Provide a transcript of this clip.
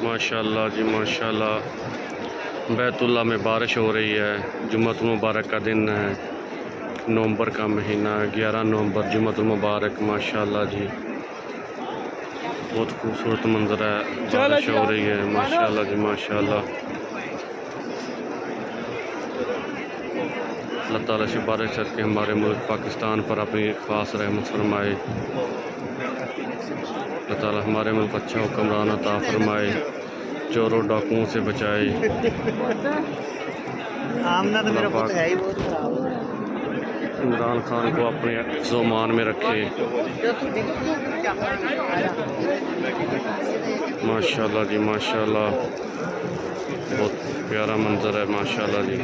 माशाल्लाह जी माशाल्लाह। बैतुल्लाह में बारिश हो रही है। जुम्मतुल मुबारक का दिन है, नवंबर का महीना 11 नवंबर जुम्मतुल मुबारक। माशाल्लाह जी बहुत खूबसूरत मंजर है, बारिश हो रही है। माशाल्लाह जी माशाल्लाह। अल्लाह ताला से बारिश करके हमारे मुल्क पाकिस्तान पर अपनी ख़ास रहमत फरमाए। अल्लाह ताला हमारे मुल्क अच्छा हुक्मरान अता फरमाए, चोरों डाकुओं से बचाए। इमरान खान को अपने ज़ुमान में रखे। माशाल्लाह जी माशाल्लाह बहुत प्यारा मंजर है। माशाल्लाह जी।